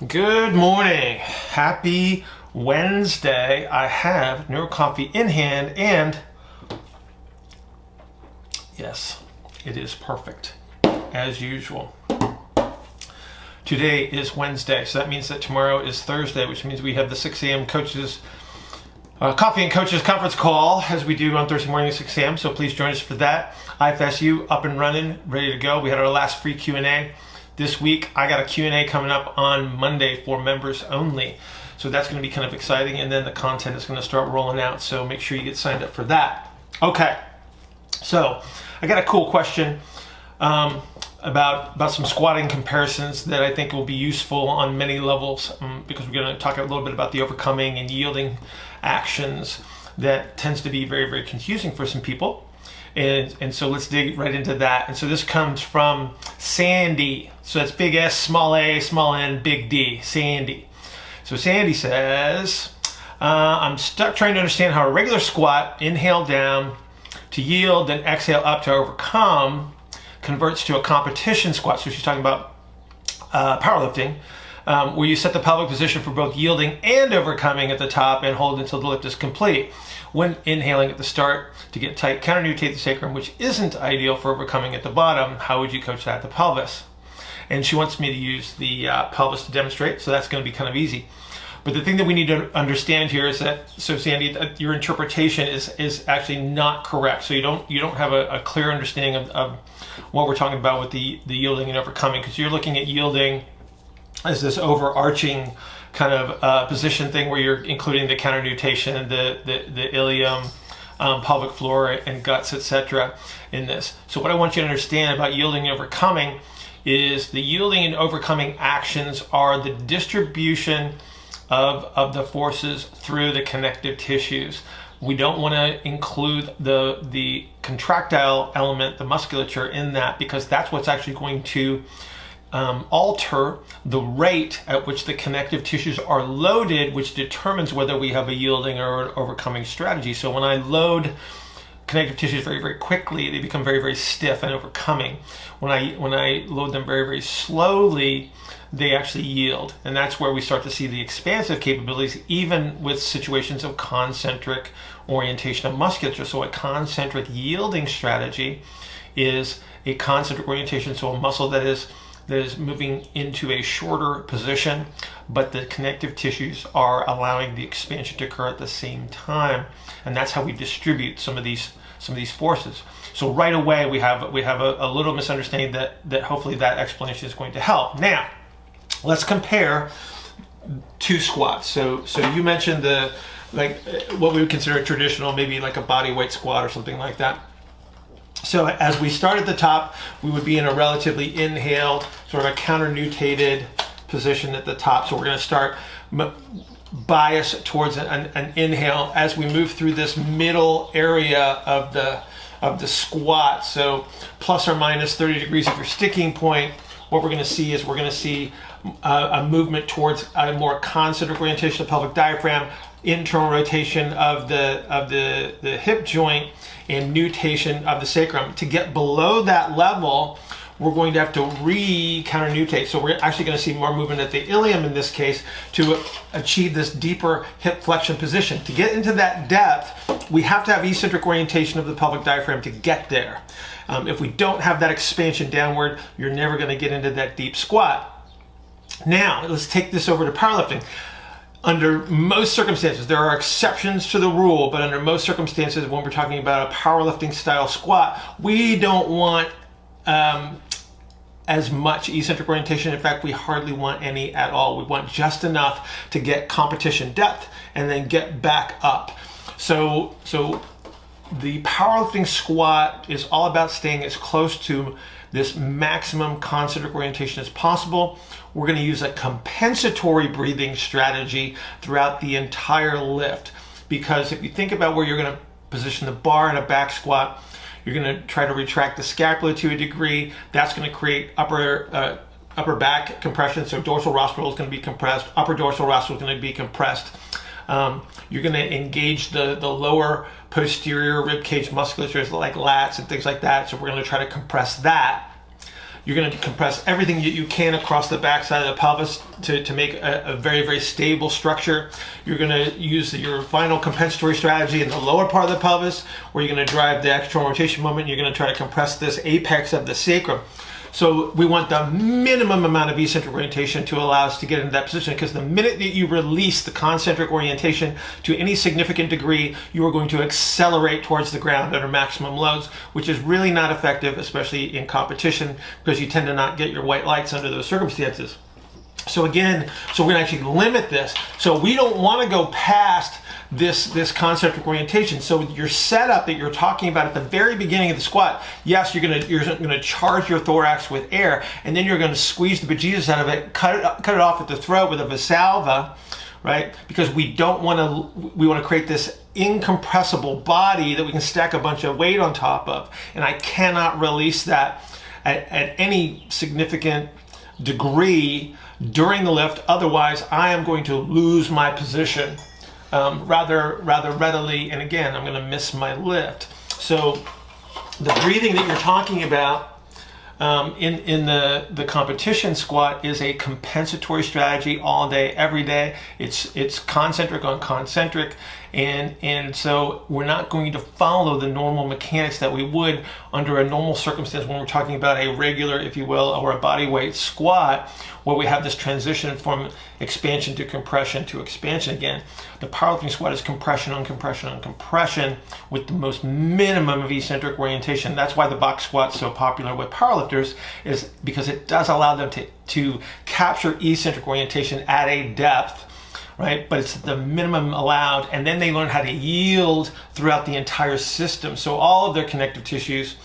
Good morning. Happy Wednesday. I have Neuro Coffee in hand, and yes, it is perfect as usual. Today is Wednesday, so that means that tomorrow is Thursday, which means we have the 6 a.m. coaches coffee and coaches conference call as we do on Thursday morning at 6 a.m. So please join us for that. IFSU up and running, ready to go. We had our last free Q&A this week. I got a Q&A coming up on Monday for members only. So that's going to be kind of exciting. And then the content is going to start rolling out. So make sure you get signed up for that. Okay. So I got a cool question about some squatting comparisons that I think will be useful on many levels because we're going to talk a little bit about the overcoming and yielding actions that tends to be very, very confusing for some people. And so let's dig right into that. And so this comes from Sandy. So that's big S, small a, small n, big D, Sandy. So Sandy says, I'm stuck trying to understand how a regular squat, inhale down to yield, then exhale up to overcome, converts to a competition squat. So she's talking about powerlifting, where you set the pelvic position for both yielding and overcoming at the top and hold until the lift is complete. When inhaling at the start to get tight, counternutate the sacrum, which isn't ideal for overcoming at the bottom. How would you coach that at the pelvis? And she wants me to use the pelvis to demonstrate, so that's going to be kind of easy. But the thing that we need to understand here is that, so Sandy, your interpretation is actually not correct. So you don't have a clear understanding of what we're talking about with the yielding and overcoming, because you're looking at yielding as this overarching kind of position thing where you're including the counternutation, the ilium, pelvic floor, and guts, etc. in this. So what I want you to understand about yielding and overcoming is the yielding and overcoming actions are the distribution of the forces through the connective tissues. We don't want to include the contractile element, the musculature, in that, because that's what's actually going to alter the rate at which the connective tissues are loaded, which determines whether we have a yielding or an overcoming strategy. So when I load connective tissues very, very quickly, they become very, very stiff and overcoming. When I load them very, very slowly, they actually yield. And that's where we start to see the expansive capabilities, even with situations of concentric orientation of musculature. So a concentric yielding strategy is a concentric orientation, so a muscle that is moving into a shorter position, but the connective tissues are allowing the expansion to occur at the same time. And that's how we distribute some of these forces. So right away we have a little misunderstanding that hopefully that explanation is going to help. Now, let's compare two squats. So you mentioned what we would consider a traditional, maybe like a body weight squat or something like that. So as we start at the top, we would be in a relatively inhaled, sort of a counternutated position at the top. So we're going to start bias towards an inhale as we move through this middle area of the squat. So plus or minus 30 degrees of your sticking point. What we're going to see is a movement towards a more concentric orientation of the pelvic diaphragm, internal rotation of the hip joint, and nutation of the sacrum. To get below that level, we're going to have to counternutate. So we're actually going to see more movement at the ilium in this case to achieve this deeper hip flexion position. To get into that depth, we have to have eccentric orientation of the pelvic diaphragm to get there. If we don't have that expansion downward, you're never going to get into that deep squat. Now, let's take this over to powerlifting. Under most circumstances, there are exceptions to the rule, but under most circumstances, when we're talking about a powerlifting style squat, we don't want as much eccentric orientation. In fact, we hardly want any at all. We want just enough to get competition depth and then get back up. So the powerlifting squat is all about staying as close to this maximum concentric orientation as possible. We're going to use a compensatory breathing strategy throughout the entire lift, because if you think about where you're going to position the bar in a back squat, you're going to try to retract the scapula to a degree. That's going to create upper back compression, so dorsal rostral is going to be compressed, upper dorsal rostral is going to be compressed. You're going to engage the lower posterior rib cage musculatures like lats and things like that, so we're going to try to compress that. You're going to compress everything you can across the backside of the pelvis to make a very, very stable structure. You're going to use your final compensatory strategy in the lower part of the pelvis, where you're going to drive the external rotation moment. You're going to try to compress this apex of the sacrum. So we want the minimum amount of eccentric orientation to allow us to get into that position, because the minute that you release the concentric orientation to any significant degree, you are going to accelerate towards the ground under maximum loads, which is really not effective, especially in competition, because you tend to not get your white lights under those circumstances. So again, we're going to actually limit this. So we don't want to go past this concentric orientation. So your setup that you're talking about at the very beginning of the squat, yes, you're gonna charge your thorax with air, and then you're gonna squeeze the bejesus out of it, cut it off at the throat with a Valsalva, right? Because we want to create this incompressible body that we can stack a bunch of weight on top of, and I cannot release that at any significant degree during the lift. Otherwise, I am going to lose my position rather readily, and again, I'm going to miss my lift. So the breathing that you're talking about in the competition squat is a compensatory strategy all day, every day. It's concentric on concentric, and so we're not going to follow the normal mechanics that we would under a normal circumstance when we're talking about a regular, if you will, or a body weight squat, where we have this transition from expansion to expansion again. The powerlifting squat is compression on compression on compression with the most minimum of eccentric orientation. That's why the box squat's so popular with powerlifters, is because it does allow them to capture eccentric orientation at a depth, right? But it's the minimum allowed, and then they learn how to yield throughout the entire system. So all of their connective tissues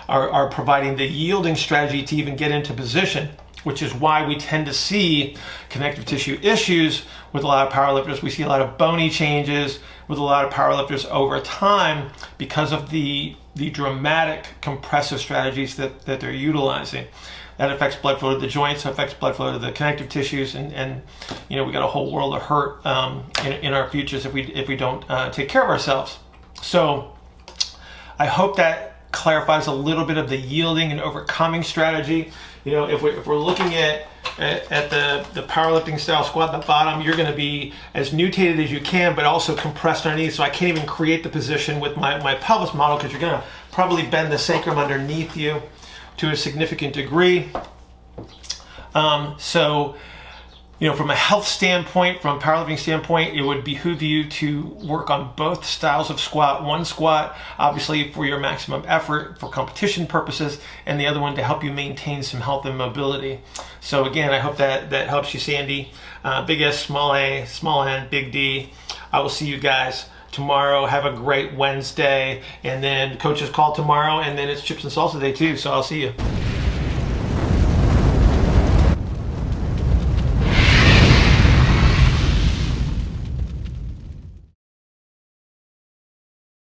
are providing the yielding strategy to even get into position, which is why we tend to see connective tissue issues with a lot of powerlifters. We see a lot of bony changes with a lot of powerlifters over time because of the dramatic compressive strategies that they're utilizing. That affects blood flow to the joints, affects blood flow to the connective tissues, and we got a whole world of hurt in our futures if we don't take care of ourselves. So I hope that clarifies a little bit of the yielding and overcoming strategy. If we're looking at the powerlifting style squat at the bottom, you're going to be as nutated as you can, but also compressed underneath. So I can't even create the position with my pelvis model, because you're going to probably bend the sacrum underneath you to a significant degree. From a health standpoint, from a powerlifting standpoint, it would behoove you to work on both styles of squat. One squat, obviously, for your maximum effort for competition purposes, and the other one to help you maintain some health and mobility. So again, I hope that helps you, Sandy. Big S, small a, small n, big D. I will see you guys tomorrow. Have a great Wednesday, and then coach's call tomorrow, and then it's chips and salsa day too, so I'll see you.